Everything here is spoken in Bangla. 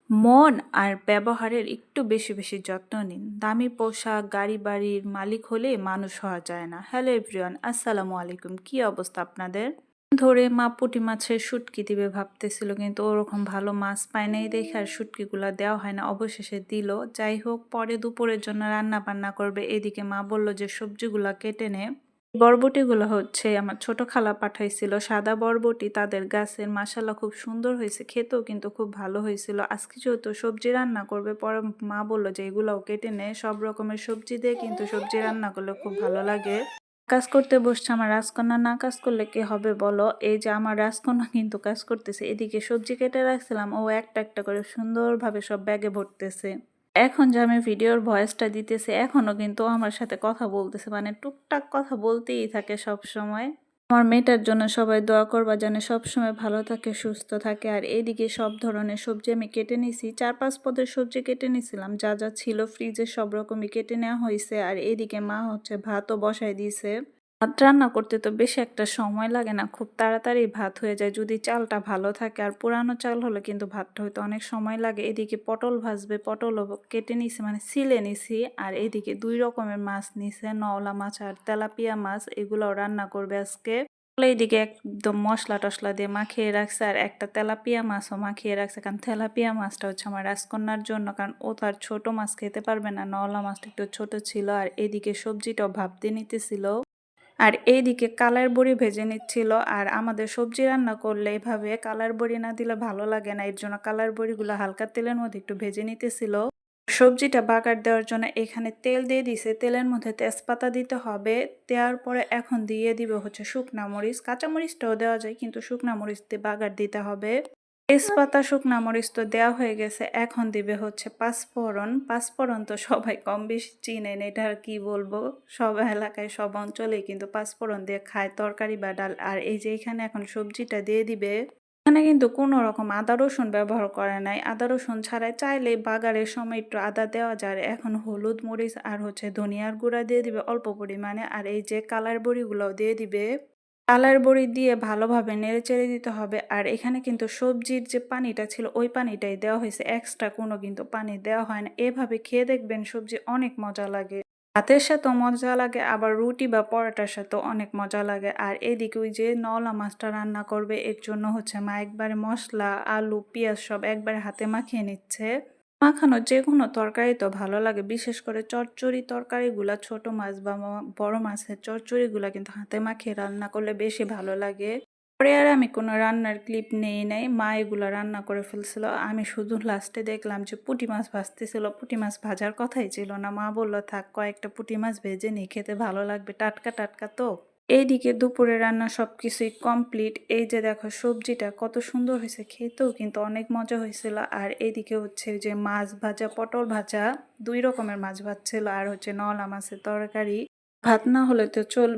মন আর ব্যবহারের একটু বেশি যত্ন নিন। দামি পোশাক, গাড়ি বাড়ির মালিক হলে মানুষ হওয়া যায় না। হ্যালো এভরিওয়ান, আসসালামু আলাইকুম। কি অবস্থা আপনাদের? ধরে মা পুঁটি মাছের শুটকি দিবে ভাবতেছিল, কিন্তু ওরকম ভালো মাছ পায় নাই দেখে আর শুটকিগুলো দেওয়া হয় না। অবশেষে দিল। যাই হোক, পরে দুপুরের জন্য রান্না বান্না করবে। এদিকে মা বলল যে সবজিগুলা কেটে নে। বরবটিগুলো হচ্ছে আমার ছোট খালা পাঠাইছিল, সাদা বরবটি, তাদের গাছের, মাশাআল্লাহ খুব সুন্দর হয়েছে, খেতেও কিন্তু খুব ভালো হয়েছিল। আজকে যেহেতু সবজি রান্না করবে, পরে মা বললো যে এগুলাও কেটে নে। সব রকমের সবজি দিয়ে কিন্তু সবজি রান্না করলে খুব ভালো লাগে। কাজ করতে বসছে আমার রাজকন্যা, না কাজ করলে কি হবে বলো। এই যে আমার রাজকন্যা কিন্তু কাজ করতেছে। এদিকে সবজি কেটে রাখছিলাম, ও একটা একটা করে সুন্দরভাবে সব ব্যাগে ভরতেছে। এখন যে আমি ভিডিওর ভয়েসটা দিতেছি, এখনো কিন্তু ও আমার সাথে কথা বলতেছে, মানে টুকটাক কথা বলতেই থাকে সব সময়। আমার মেয়েটার জন্য সবাই দোয়া করবা, যেন সব সময় ভালো থাকে, সুস্থ থাকে। আর এইদিকে সব ধরনের সবজি আমি কেটে নিছি, 4-5 পদের সবজি কেটে নিছিলাম, যা যা ছিল ফ্রিজে সব রকমই কেটে নেওয়া হয়েছে। আর এইদিকে মা হচ্ছে ভাতও বসাই দিয়েছে। ভাত রান্না করতে তো বেশি একটা সময় লাগে না, খুব তাড়াতাড়ি ভাত হয়ে যায় যদি চালটা ভালো থাকে। আর পুরানো চাল হলে কিন্তু ভাতটা হইতে অনেক সময় লাগে। এদিকে পটল ভাজবে, পটলও কেটে নিছি, মানে ছিলে নিছি। আর এদিকে 2 রকমের মাছ নিছে, নওলা মাছ আর তেলাপিয়া মাছ, এগুলোও রান্না করবে আজকে। এইদিকে একদম মশলা টশলা দিয়ে মাখিয়ে রাখছে, আর একটা তেলাপিয়া মাছও মাখিয়ে রাখছে, কারণ তেলাপিয়া মাছটা হচ্ছে আমার রাজকন্যার জন্য, কারণ ও তার ছোট মাছ খেতে পারবে না, নওলা মাছটা একটু ছোট ছিল। আর এদিকে সবজিটাও ভাপতে নিতেছিল। আর এইদিকে কালার বড়ি ভেজে নিচ্ছিল। আর আমাদের সবজি রান্না করলে এভাবে কালার বড়ি না দিলে ভালো লাগে না, এর জন্য কালার বড়িগুলো হালকা তেলের মধ্যে একটু ভেজে নিতেছিল। সবজিটা বাগার দেওয়ার জন্য এখানে তেল দিয়ে দিছে, তেলের মধ্যে তেজপাতা দিতে হবে। দেওয়ার পরে এখন দিয়ে দিবে হচ্ছে শুকনা মরিচ, কাঁচা মরিচটাও দেওয়া যায়, কিন্তু শুকনা মরিচ দিয়ে বাগার দিতে হবে। তেজপাতা, শুকনা মরিচ তো দেওয়া হয়ে গেছে, এখন দিবে হচ্ছে পাঁচফোড়ন। পাঁচফোড়ন তো সবাই কম বেশি চিনেন, এটা আর কি বলবো, সব এলাকায় সব অঞ্চলেই কিন্তু পাঁচফোড়ন দিয়ে খায় তরকারি বা ডাল। আর এই যে এখানে এখন সবজিটা দিয়ে দিবে। এখানে কিন্তু কোনো রকম আদা রসুন ব্যবহার করে নাই, আদা রসুন ছাড়াই চাইলে বাগারের সময় একটু আদা দেওয়া যায়। এখন হলুদ মরিচ আর হচ্ছে ধনিয়ার গুঁড়া দিয়ে দিবে অল্প পরিমাণে। আর এই যে কালার বড়িগুলোও দিয়ে দিবে। কালার বড়ি দিয়ে ভালোভাবে নেড়েচেড়ে দিতে হবে। আর এখানে কিন্তু সবজির যে পানিটা ছিল ওই পানিটাই দেওয়া হয়েছে, এক্সট্রা কোনো কিন্তু পানি দেওয়া হয় না। এভাবে খেয়ে দেখবেন, সবজি অনেক মজা লাগে, ভাতের সাথেও মজা লাগে, আবার রুটি বা পরোটার সাথেও অনেক মজা লাগে। আর এদিকে ওই যে নওলা মাছটা রান্না করবে, এর জন্য হচ্ছে মা একবারে মশলা, আলু, পেঁয়াজ সব একবারে হাতে মাখিয়ে নিচ্ছে। মাখানো যে কোনো তরকারি তো ভালো লাগে, বিশেষ করে চচ্চড়ি তরকারিগুলা, ছোট মাছ বা বড় মাছের চচ্চড়িগুলা কিন্তু হাতে মাখিয়ে রান্না করলে বেশি ভালো লাগে। পরে আর আমি কোনো রান্নার ক্লিপ নেই নাই, মা এগুলো রান্না করে ফেলছিল। আমি শুধু লাস্টে দেখলাম যে পুঁটি মাছ ভাজতেছিল, পুঁটি মাছ ভাজার কথাই ছিল না, মা বললো থাক কয়েকটা পুঁটি মাছ ভেজে নিই, খেতে ভালো লাগবে, টাটকা টাটকা তো। এইদিকে দুপুরে রান্না সবকিছুই কমপ্লিট। এই যে দেখো সবজিটা কত সুন্দর হয়েছে, খেতেও কিন্তু অনেক মজা হয়েছিল। আর এইদিকে হচ্ছে যে মাছ ভাজা, পটল ভাজা, 2 রকমের মাছ ভাজছিল, আর হচ্ছে নওলা মাছের তরকারি। ভাত না হলে তো চলবে।